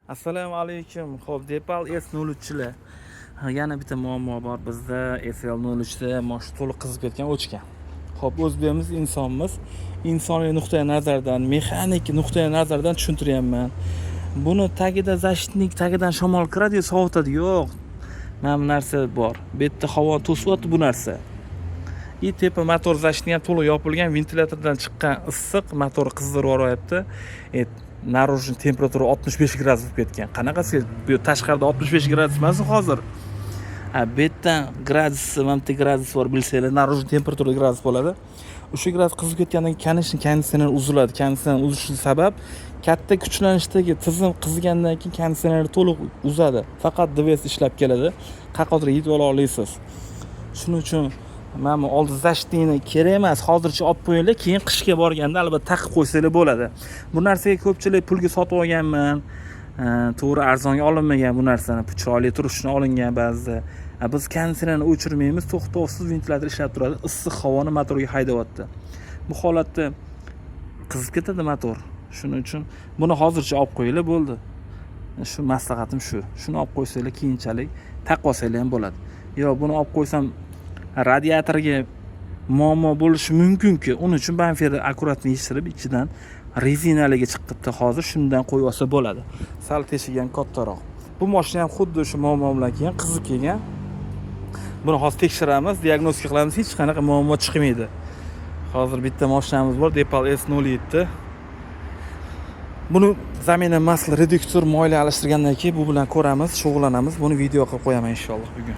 Assalomu alaykum. Xo'p, Depal S03chilar. Yana bitta muammo bor bizda. SL03 da mashina to'liq qizib ketgan, o'chgan. Xo'p, o'zbekimiz insonmiz. Insoniy nuqtai nazardan, mexanik nuqtai nazardan tushuntiryapman. Buni tagida zashtnik, tagidan shamol kiradi, sovutadi. Yo'q. Mana bu narsa bor. Bu yerda havo to'syapti bu narsa. Tepa motor zashtni ham to'liq yopilgan, ventilyatordan chiqqan issiq motor qizdirib yuboryapti. Narujniy temperatura 65 gradus bo'lib ketgan. Qanaqasi bu tashqarida 65 gradus emas hozir. Bu yerdan gradusi, mana bu gradus bor bilsanglar, narujniy temperatura gradus bo'ladi. O'sha gradus qizib ketgandan keyin konditsioner uziladi. Konditsioner uzishi sabab katta kuchlanishdagi tizim qizigandan keyin konditsioner to'liq uzadi. Faqat DVS ishlab keladi. Qaqodir yetib ola olasiz. Shuning uchun mana oldi zashtini kerak emas, hozircha olib qo'yinglar, keyin qishga borganda albatta taqib qo'ysanglar bo'ladi. Bu narsaga ko'pchilik pulga sotib olganman. To'g'ri arzonga olinmagan bu narsani, chiroyli turishini olingan ba'zida. Biz konditsionerni o'chirmaymiz, to'xtovsiz ventilyator ishlab turadi, issiq havoni motorga haydayapti. Bu holatda qizib ketadi motor. Shuning uchun buni hozircha olib qo'yinglar bo'ldi. Shu maslahatim shu. Shuni olib qo'ysanglar, keyinchalik taqib olsanglar ham bo'ladi. Yo'q, buni olib qo'ysam radiatorga muammo bo'lishi mumkin-ku. Uning uchun banferi akkuratni yechirib, ichidan rezinaliga chiqibdi hozir, shundan qo'yib olsa bo'ladi. Sal teshigi ham kattaroq. Bu mashina ham xuddi shu muammo bilan keyin qizib kelgan. Buni hozir tekshiramiz, diagnostika qilamiz, hech qanaqa muammo chiqmaydi. Hozir bitta mashinamiz bor, Depal S07. Buni zamina masla reduktor moyla alishtirgandan keyin bu bilan ko'ramiz, shug'ullanamiz. Buni video qilib qo'yaman inshaalloh bugun.